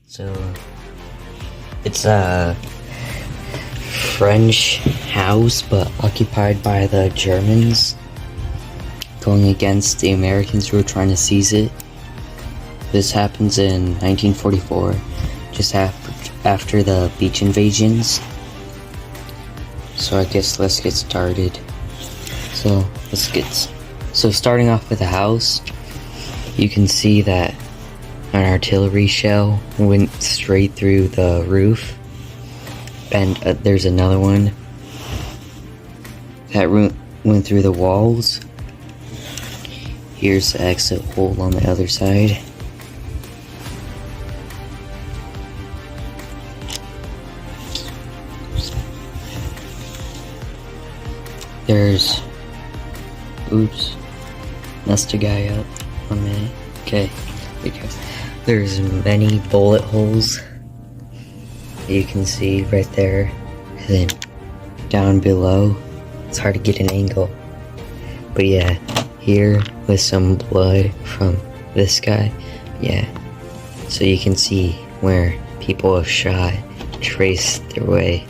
So it's a French house, but occupied by the Germans, going against the Americans who were trying to seize it. This happens in 1944, just after the beach invasions. So I guess let's get started. So starting off with the house, you can see that an artillery shell went straight through the roof, and there's another one that went through the walls. Here's the exit hole on the other side. There's, oops, messed a guy up. 1 minute. Okay, because there's many bullet holes you can see right there, and then down below, it's hard to get an angle. But yeah, here with some blood from this guy, yeah. So you can see where people have shot, traced their way.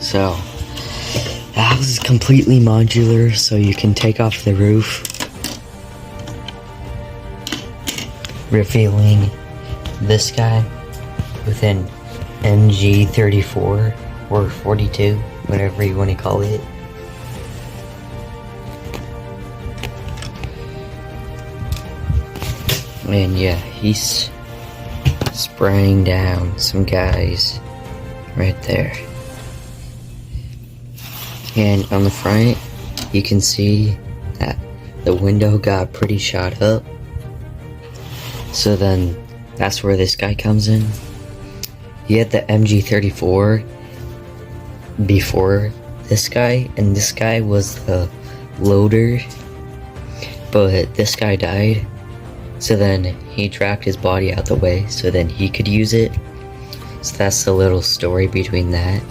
So the house is completely modular, so you can take off the roof, revealing this guy with an MG34 or 42, whatever you want to call it. And yeah, he's spraying down some guys right there. And on the front, you can see that the window got pretty shot up. So then, that's where this guy comes in. He had the MG34 before this guy, and this guy was the loader, but this guy died. So then, he dragged his body out the way, so then he could use it. So that's the little story between that.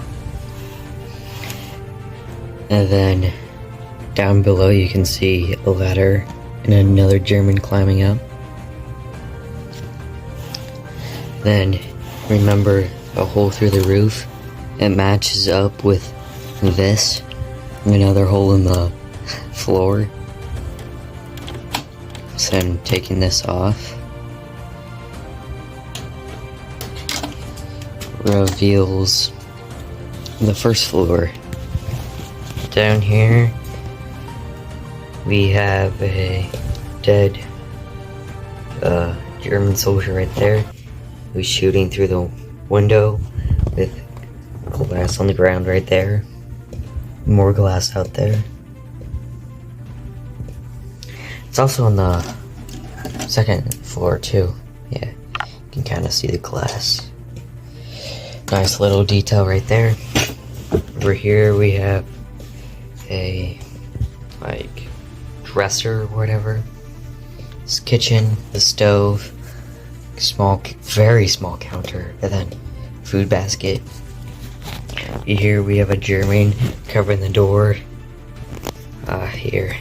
And then down below you can see a ladder and another German climbing up. Then remember a hole through the roof. It matches up with this, another hole in the floor. So I'm taking this off. Reveals the first floor. Down here we have a dead German soldier right there who's shooting through the window with glass on the ground right there. More glass out there. It's also on the second floor too. Yeah, you can kind of see the glass. Nice little detail right there. Over here we have a dresser or whatever. This kitchen, the stove, very small counter, and then food basket. Here we have a German covering the door. Here.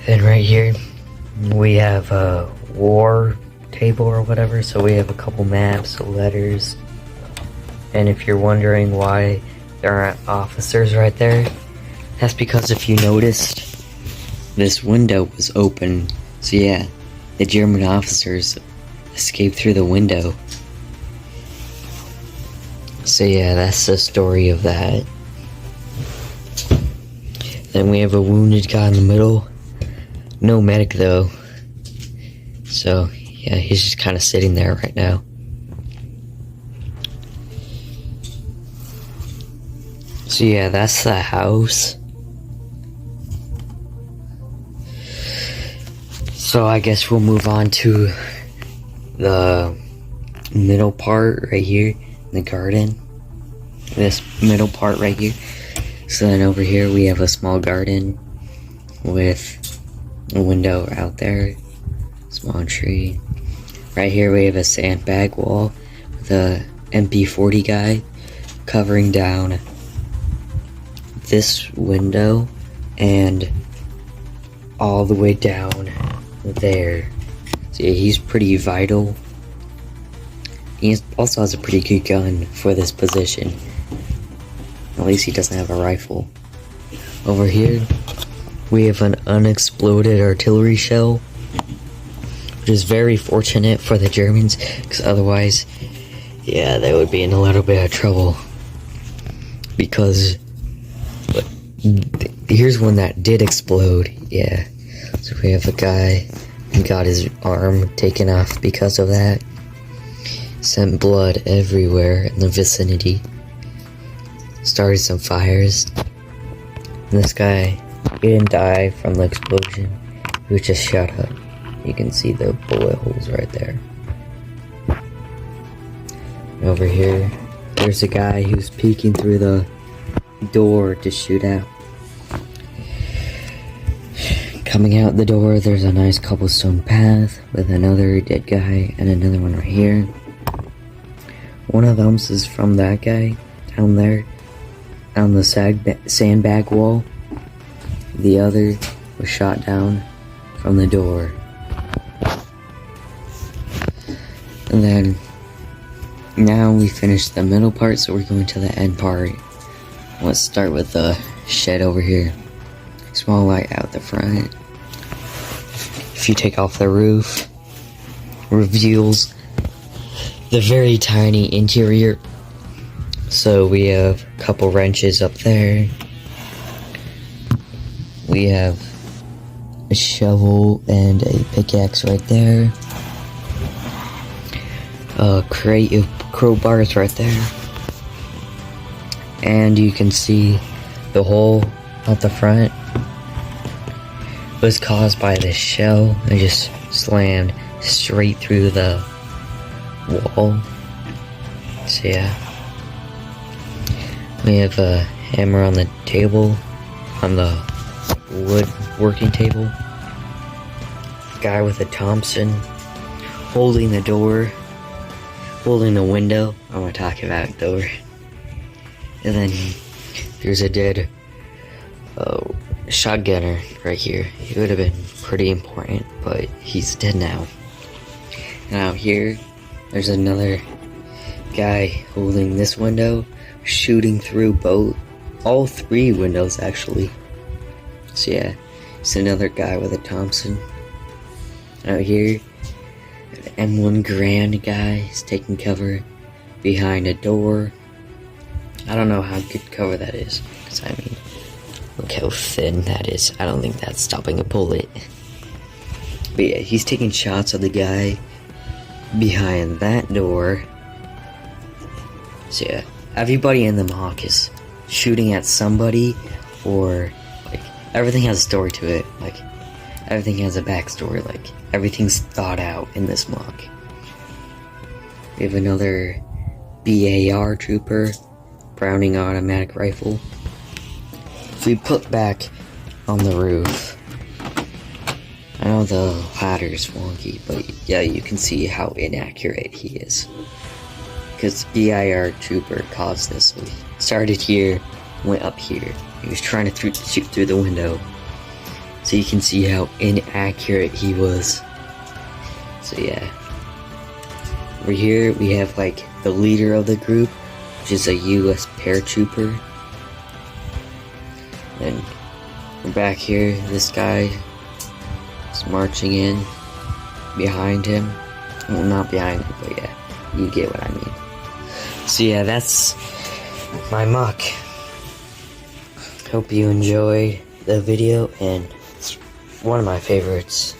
Then right here we have a war table or whatever, so we have a couple maps, letters. And if you're wondering why there aren't officers right there, that's because if you noticed, this window was open. So yeah, the German officers escaped through the window. So yeah, that's the story of that. Then we have a wounded guy in the middle. No medic though. So yeah, he's just kind of sitting there right now. So yeah, that's the house. So I guess we'll move on to the middle part right here, the garden. This middle part right here. So then over here we have a small garden with a window out there, small tree. Right here we have a sandbag wall with a MP40 guy covering down this window and all the way down there. So yeah, he's pretty vital. He also has a pretty good gun for this position. At least he doesn't have a rifle. Over here, we have an unexploded artillery shell, which is very fortunate for the Germans, because otherwise, yeah, they would be in a little bit of trouble. Because, here's one that did explode, yeah. So we have a guy who got his arm taken off because of that. Sent blood everywhere in the vicinity. Started some fires. And this guy, he didn't die from the explosion. He was just shot up. You can see the bullet holes right there. And over here, there's a guy who's peeking through the door to shoot out. Coming out the door, there's a nice cobblestone path with another dead guy and another one right here. One of them is from that guy down there on the sandbag wall. The other was shot down from the door. And then now we finished the middle part, so we're going to the end part. Let's start with the shed over here. Small light out the front. If you take off the roof, reveals the very tiny interior. So we have a couple wrenches up there. We have a shovel and a pickaxe right there. A crate of crowbars right there. And you can see the hole at the front was caused by this shell. It just slammed straight through the wall. So yeah, we have a hammer on the table, on the wood working table. Guy with a Thompson holding the door, holding the window. I'm gonna talk about door. And then there's a dead shotgunner right here. He would have been pretty important, but he's dead now. Now here, there's another guy holding this window, shooting through all three windows actually. So yeah, it's another guy with a Thompson. Out here, an M1 Grand guy is taking cover behind a door. I don't know how good cover that is, because I mean, look how thin that is. I don't think that's stopping a bullet. But yeah, he's taking shots of the guy behind that door. So yeah, everybody in the mock is shooting at somebody, or like everything has a story to it. Like everything has a backstory. Like everything's thought out in this mock. We have another BAR trooper, Browning automatic rifle. If we put back on the roof, I know the ladder's wonky, but yeah, you can see how inaccurate he is. Because BIR trooper caused this. So he started here, went up here. He was trying to shoot through the window. So you can see how inaccurate he was. So yeah. Over here we have like the leader of the group, which is a US paratrooper. And we're back here, this guy is marching in behind him. Well, not behind him, but yeah, you get what I mean. So yeah, that's my mock. Hope you enjoyed the video, and it's one of my favorites.